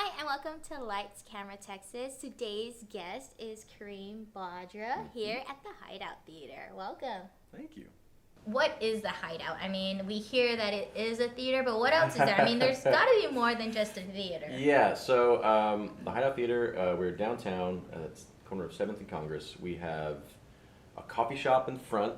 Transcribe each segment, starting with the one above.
Hi, and welcome to Lights, Camera, Texas. Today's guest is Kareem Badr here at the Hideout Theater. Welcome. Thank you. What is the Hideout? I mean, we hear that it is a theater, but what else is there? I mean, there's got to be more than just a theater. Yeah, so the Hideout Theater, we're downtown. It's the corner of 7th and Congress. We have a coffee shop in front,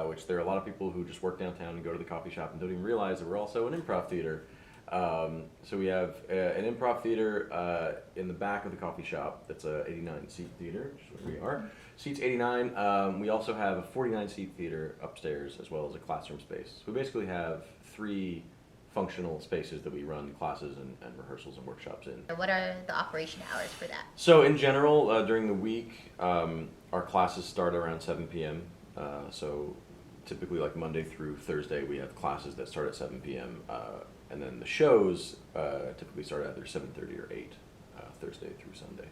which there are a lot of people who just work downtown and go to the coffee shop and don't even realize that we're also an improv theater. So we have an improv theater in the back of the coffee shop. That's a 89-seat theater, which is where we are. Seats 89. We also have a 49-seat theater upstairs, as well as a classroom space. So we basically have 3 functional spaces that we run classes and rehearsals and workshops in. What are the operation hours for that? So in general, during the week, our classes start around 7 p.m. So typically like Monday through Thursday, we have classes that start at 7 p.m. And then the shows typically start at either 7:30 or 8, Thursday through Sunday.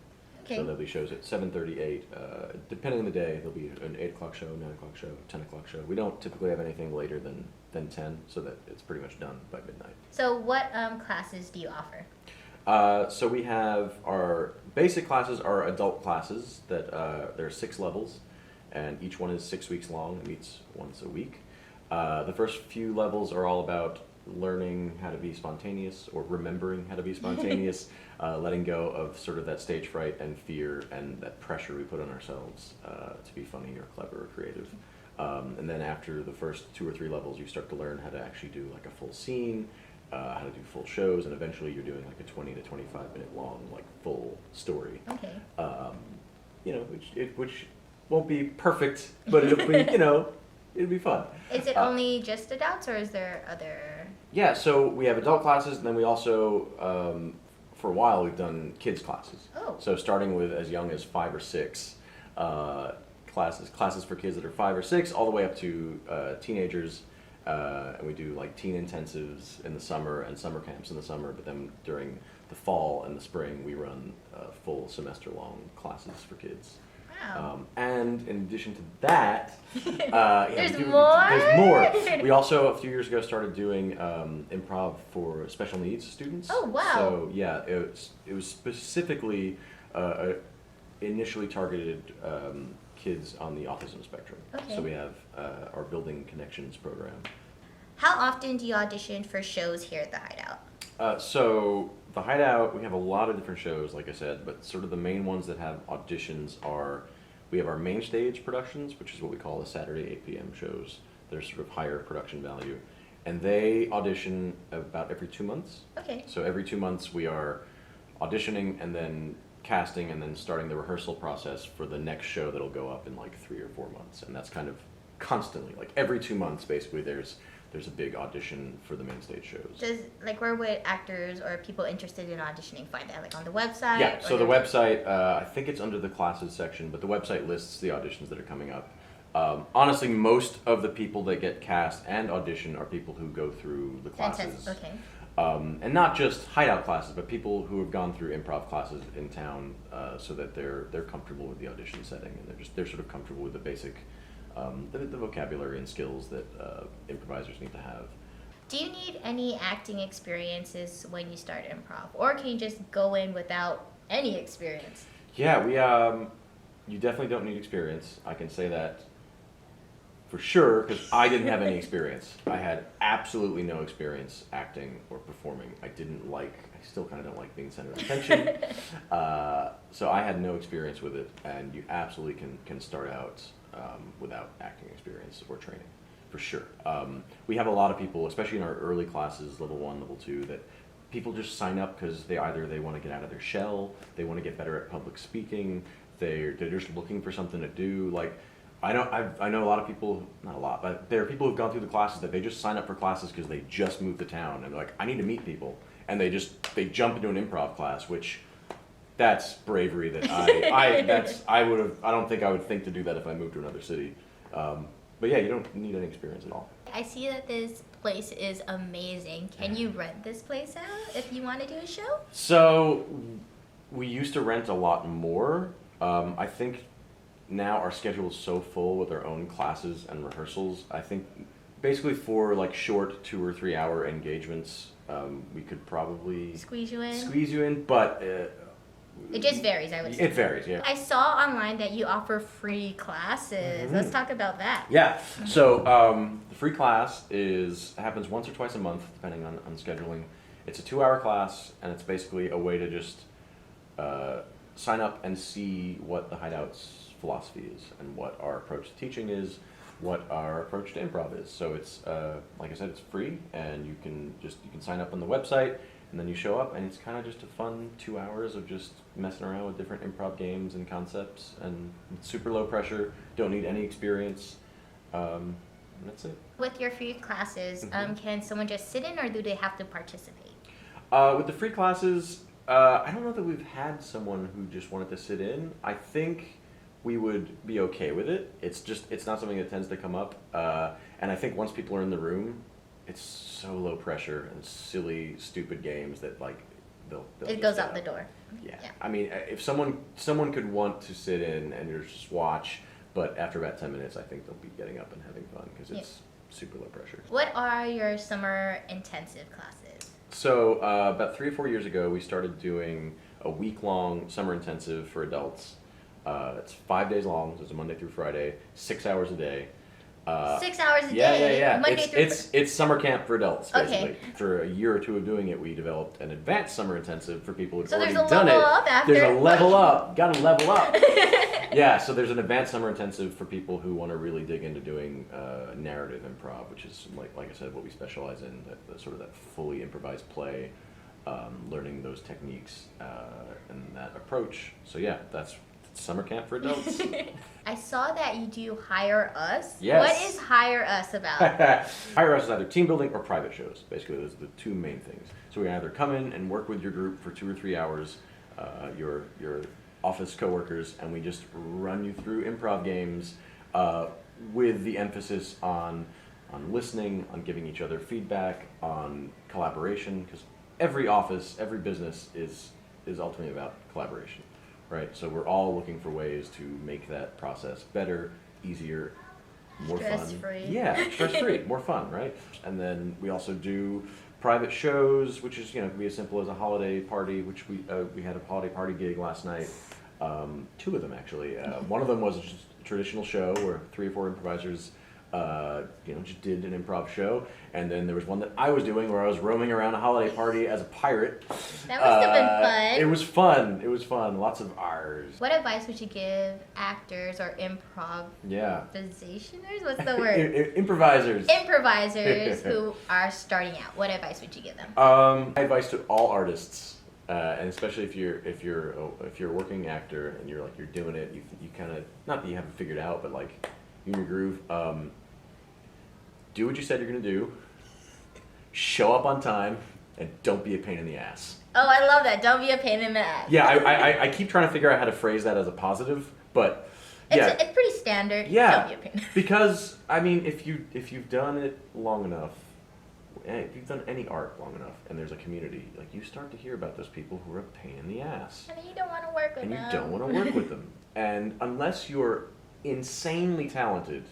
Okay. So there'll be shows at 7:30, 8. Depending on the day, there'll be an 8 o'clock show, 9 o'clock show, 10 o'clock show. We don't typically have anything later than 10, so that it's pretty much done by midnight. So what classes do you offer? So we have our basic classes are adult classes that there are 6 levels, and each one is 6 weeks long and meets once a week. The first few levels are all about learning how to be spontaneous or remembering how to be spontaneous, letting go of sort of that stage fright and fear and that pressure we put on ourselves to be funny or clever or creative. And then after the first 2 or 3 levels, you start to learn how to actually do like a full scene, how to do full shows, and eventually you're doing like a 20 to 25 minute long like full story. Okay. Which won't be perfect, but it'll be it'll be fun. Is it only just adults, or is there other? Yeah, so we have adult classes, and then we also, for a while, we've done kids classes. Oh. So starting with as young as 5 or 6 classes for kids that are 5 or 6, all the way up to teenagers. And we do like teen intensives in the summer and summer camps in the summer, but then during the fall and the spring, we run full semester-long classes for kids. Wow. And in addition to that, There's more? There's more. We also, a few years ago, started doing improv for special needs students. Oh, wow. So, yeah, it was specifically initially targeted kids on the autism spectrum. Okay. So we have our Building Connections program. How often do you audition for shows here at the Hideout? So the Hideout, we have a lot of different shows, like I said, but sort of the main ones that have auditions are, we have our main stage productions, which is what we call the Saturday 8 p.m. shows. They're sort of higher production value. And they audition about every 2 months. Okay. So every 2 months we are auditioning and then casting and then starting the rehearsal process for the next show that'll go up in like 3 or 4 months. And that's kind of constantly, like every 2 months basically there's a big audition for the main stage shows. Where would actors or people interested in auditioning find that? Like on the website? Yeah, so the website, I think it's under the classes section, but the website lists the auditions that are coming up. Honestly, most of the people that get cast and audition are people who go through the classes. Okay. And not just Hideout classes, but people who have gone through improv classes in town, so that they're comfortable with the audition setting and they're sort of comfortable with the basic the vocabulary and skills that improvisers need to have. Do you need any acting experiences when you start improv, or can you just go in without any experience? Yeah, you definitely don't need experience. I can say that for sure, because I didn't have any experience. I had absolutely no experience acting or performing. I still kind of don't like being center of attention. So I had no experience with it, and you absolutely can start out without acting experience or training, for sure. We have a lot of people, especially in our early classes, level 1, level 2, that people just sign up because they want to get out of their shell, they want to get better at public speaking, they're just looking for something to do. Like, I know a lot of people, not a lot, but there are people who've gone through the classes that they just sign up for classes because they just moved to town and they're like, I need to meet people, and they jump into an improv class, which that's bravery that I don't think I would think to do that if I moved to another city. But yeah, you don't need any experience at all. I see that this place is amazing. Can you rent this place out if you want to do a show? So we used to rent a lot more. I think now our schedule is so full with our own classes and rehearsals. I think basically for like short 2 or 3 hour engagements, We could probably Squeeze you in, but it just varies, I would say. It varies, yeah. I saw online that you offer free classes. Let's talk about that. Yeah. So the free class happens once or twice a month, depending on scheduling. It's a 2-hour class, and it's basically a way to just sign up and see what the Hideout's philosophy is and what our approach to teaching is, what our approach to improv is. So it's like I said, it's free, and you can sign up on the website, and then you show up, and it's kind of just a fun 2 hours of just messing around with different improv games and concepts, and it's super low pressure. Don't need any experience. And that's it. With your free classes, can someone just sit in, or do they have to participate? With the free classes, I don't know that we've had someone who just wanted to sit in. I think we would be okay with it. It's not something that tends to come up. And I think once people are in the room, it's so low pressure and silly, stupid games that like they'll it goes out the door. Yeah. I mean, if someone could want to sit in and just watch, but after about 10 minutes, I think they'll be getting up and having fun because it's super low pressure. What are your summer intensive classes? So about 3 or 4 years ago, we started doing a week-long summer intensive for adults. It's 5 days long, so it's a Monday through Friday, 6 hours a day. 6 hours a day? Yeah. Monday through It's summer camp for adults, basically. Okay. After a year or two of doing it, we developed an advanced summer intensive for people who've So already there's a done it. level up after. There's a level up. Gotta level up. Yeah, so there's an advanced summer intensive for people who want to really dig into doing narrative improv, which is, like I said, what we specialize in, the sort of that fully improvised play, learning those techniques and that approach. So yeah, that's summer camp for adults. I saw that you do Hire Us. Yes. What is Hire Us about? Hire Us is either team building or private shows. Basically, those are the two main things. So we either come in and work with your group for 2 or 3 hours, your office coworkers, and we just run you through improv games with the emphasis on listening, on giving each other feedback, on collaboration, because every office, every business is ultimately about collaboration. Right, so we're all looking for ways to make that process better, easier, more fun. Stress-free. Yeah, stress-free, more fun, right? And then we also do private shows, which is can be as simple as a holiday party, which we had a holiday party gig last night. 2 of them actually. One of them was just a traditional show where 3 or 4 improvisers just did an improv show, and then there was one that I was doing where I was roaming around a holiday party as a pirate. That must have been fun. It was fun. Lots of R's. What advice would you give actors or improvisationers? What's the word? Improvisers. Improvisers who are starting out. What advice would you give them? My advice to all artists, and especially if you're a working actor and you're doing it, you kind of, not that you haven't figured out, but like you're in your groove. Do what you said you're gonna do. Show up on time, and don't be a pain in the ass. Oh, I love that. Don't be a pain in the ass. Yeah, I keep trying to figure out how to phrase that as a positive, but yeah, it's pretty standard. Yeah, Don't be a pain. because I mean, if you've done it long enough, if you've done any art long enough, and there's a community, like you start to hear about those people who are a pain in the ass, And you don't want to work with them. and you don't want to work with them, and unless you're insanely talented,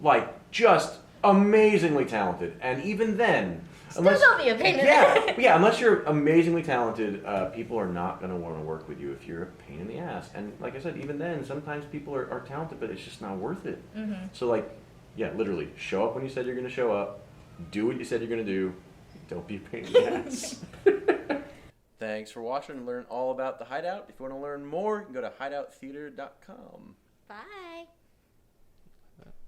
like just amazingly talented, and even then, don't be a pain in the ass. Yeah, unless you're amazingly talented, people are not going to want to work with you if you're a pain in the ass. And like I said, even then, sometimes people are talented, but it's just not worth it. Mm-hmm. So literally, show up when you said you're going to show up, do what you said you're going to do, don't be a pain in the ass. Thanks for watching and learn all about the Hideout. If you want to learn more, you can go to hideouttheater.com. Bye.